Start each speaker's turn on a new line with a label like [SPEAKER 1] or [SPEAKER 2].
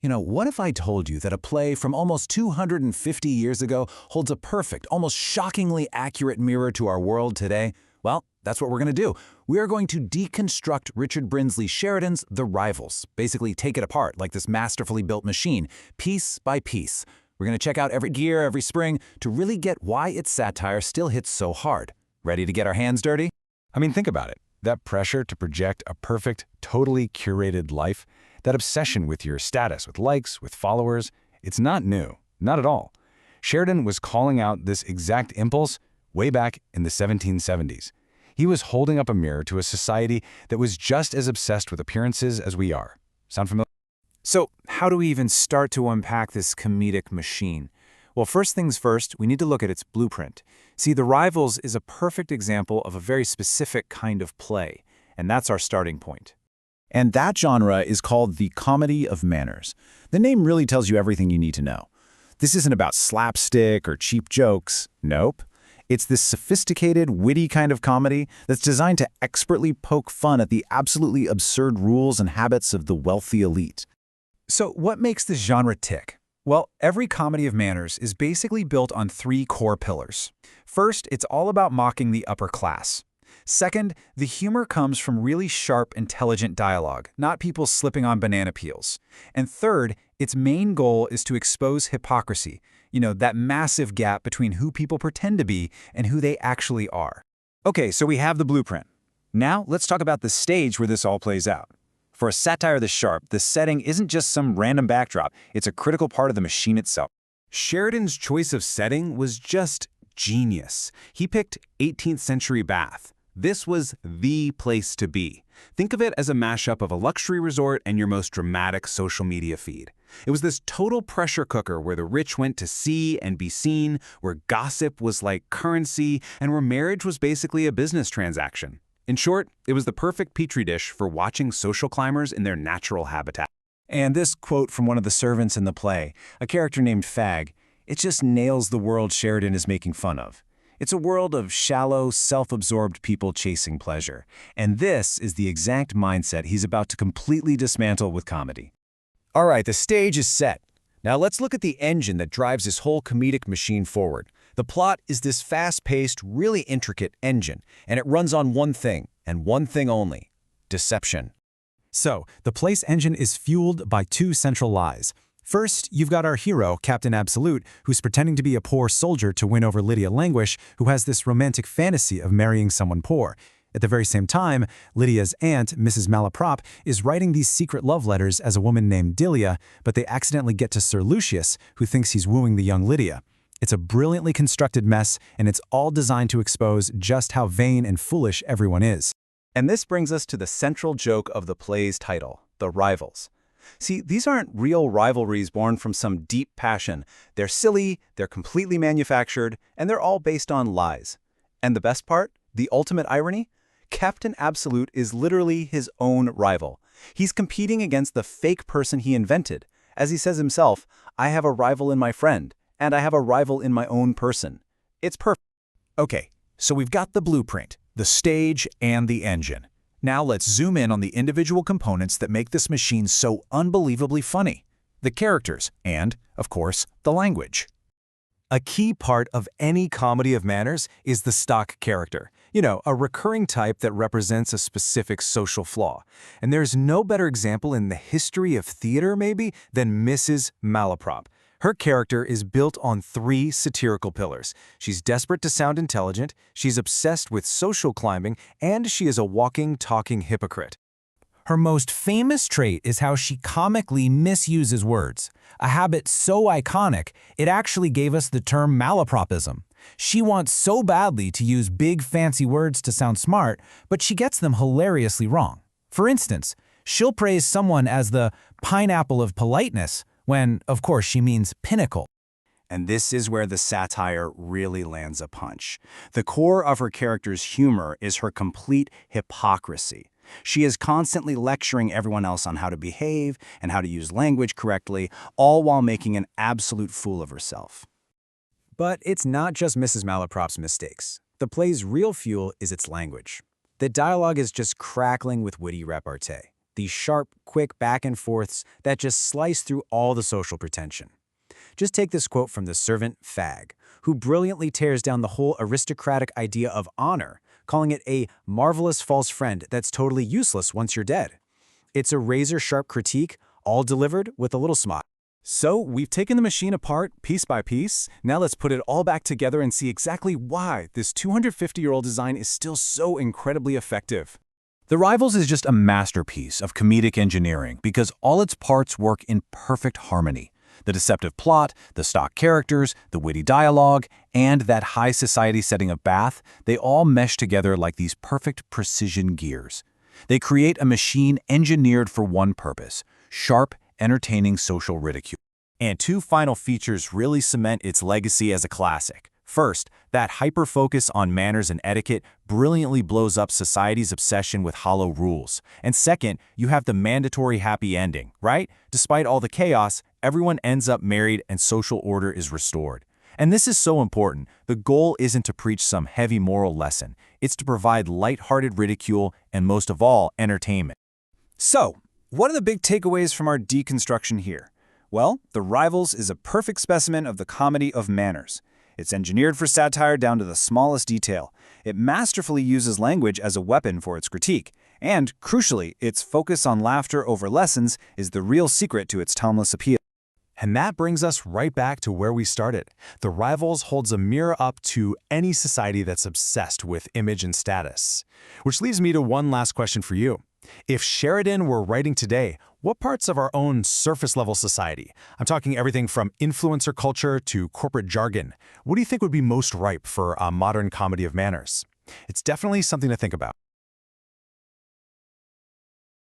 [SPEAKER 1] What if I told you that a play from almost 250 years ago holds a perfect, almost shockingly accurate mirror to our world today? Well, that's what we're going to do. We are going to deconstruct Richard Brinsley Sheridan's The Rivals, basically take it apart like this masterfully built machine, piece by piece. We're going to check out every gear, every spring, to really get why its satire still hits so hard. Ready to get our hands dirty?
[SPEAKER 2] I mean, think about it. That pressure to project a perfect, totally curated life, that obsession with your status, with likes, with followers, it's not new, not at all. Sheridan was calling out this exact impulse way back in the 1770s. He was holding up a mirror to a society that was just as obsessed with appearances as we are. Sound familiar?
[SPEAKER 3] So, how do we even start to unpack this comedic machine? Well, first things first, we need to look at its blueprint. See, The Rivals is a perfect example of a very specific kind of play, and that's our starting point.
[SPEAKER 1] And that genre is called the comedy of manners. The name really tells you everything you need to know. This isn't about slapstick or cheap jokes. Nope. It's this sophisticated, witty kind of comedy that's designed to expertly poke fun at the absolutely absurd rules and habits of the wealthy elite.
[SPEAKER 3] So, what makes this genre tick? Well, every comedy of manners is basically built on three core pillars. First, it's all about mocking the upper class. Second, the humor comes from really sharp, intelligent dialogue, not people slipping on banana peels. And third, its main goal is to expose hypocrisy, that massive gap between who people pretend to be and who they actually are. Okay, so we have the blueprint. Now, let's talk about the stage where this all plays out. For a satire this sharp, the setting isn't just some random backdrop, it's a critical part of the machine itself. Sheridan's choice of setting was just genius. He picked 18th century Bath. This was the place to be. Think of it as a mashup of a luxury resort and your most dramatic social media feed. It was this total pressure cooker where the rich went to see and be seen, where gossip was like currency, and where marriage was basically a business transaction. In short, it was the perfect petri dish for watching social climbers in their natural habitat.
[SPEAKER 1] And this quote from one of the servants in the play, a character named Fag, it just nails the world Sheridan is making fun of. It's a world of shallow, self-absorbed people chasing pleasure. And this is the exact mindset he's about to completely dismantle with comedy. All right, the stage is set. Now let's look at the engine that drives this whole comedic machine forward. The plot is this fast-paced, really intricate engine, and it runs on one thing, and one thing only: deception.
[SPEAKER 3] So, the play's engine is fueled by two central lies. First, you've got our hero, Captain Absolute, who's pretending to be a poor soldier to win over Lydia Languish, who has this romantic fantasy of marrying someone poor. At the very same time, Lydia's aunt, Mrs. Malaprop, is writing these secret love letters as a woman named Delia, but they accidentally get to Sir Lucius, who thinks he's wooing the young Lydia. It's a brilliantly constructed mess, and it's all designed to expose just how vain and foolish everyone is. And this brings us to the central joke of the play's title, The Rivals. See, these aren't real rivalries born from some deep passion. They're silly, they're completely manufactured, and they're all based on lies. And the best part? The ultimate irony? Captain Absolute is literally his own rival. He's competing against the fake person he invented. As he says himself, I have a rival in my friend, and I have a rival in my own person. It's perfect.
[SPEAKER 1] Okay, so we've got the blueprint, the stage, and the engine. Now let's zoom in on the individual components that make this machine so unbelievably funny. The characters, and, of course, the language.
[SPEAKER 3] A key part of any comedy of manners is the stock character. A recurring type that represents a specific social flaw. And there's no better example in the history of theater, maybe, than Mrs. Malaprop. Her character is built on three satirical pillars. She's desperate to sound intelligent, she's obsessed with social climbing, and she is a walking, talking hypocrite. Her most famous trait is how she comically misuses words, a habit so iconic it actually gave us the term malapropism. She wants so badly to use big fancy words to sound smart, but she gets them hilariously wrong. For instance, she'll praise someone as the pineapple of politeness, when, of course, she means pinnacle. And this is where the satire really lands a punch. The core of her character's humor is her complete hypocrisy. She is constantly lecturing everyone else on how to behave and how to use language correctly, all while making an absolute fool of herself. But it's not just Mrs. Malaprop's mistakes. The play's real fuel is its language. The dialogue is just crackling with witty repartee. These sharp, quick back and forths that just slice through all the social pretension. Just take this quote from the servant Fag, who brilliantly tears down the whole aristocratic idea of honor, calling it a marvelous false friend that's totally useless once you're dead. It's a razor-sharp critique, all delivered with a little smile.
[SPEAKER 2] So, we've taken the machine apart piece by piece. Now let's put it all back together and see exactly why this 250-year-old design is still so incredibly effective. The Rivals is just a masterpiece of comedic engineering because all its parts work in perfect harmony. The deceptive plot, the stock characters, the witty dialogue, and that high society setting of Bath, they all mesh together like these perfect precision gears. They create a machine engineered for one purpose: sharp, entertaining social ridicule. And two final features really cement its legacy as a classic. First, that hyper-focus on manners and etiquette brilliantly blows up society's obsession with hollow rules. And second, you have the mandatory happy ending, right? Despite all the chaos, everyone ends up married and social order is restored. And this is so important. The goal isn't to preach some heavy moral lesson. It's to provide lighthearted ridicule and, most of all, entertainment. So, what are the big takeaways from our deconstruction here? Well, The Rivals is a perfect specimen of the comedy of manners. It's engineered for satire down to the smallest detail. It masterfully uses language as a weapon for its critique. And, crucially, its focus on laughter over lessons is the real secret to its timeless appeal.
[SPEAKER 3] And that brings us right back to where we started. The Rivals holds a mirror up to any society that's obsessed with image and status. Which leads me to one last question for you. If Sheridan were writing today, what parts of our own surface-level society, I'm talking everything from influencer culture to corporate jargon, what do you think would be most ripe for a modern comedy of manners? It's definitely something to think about.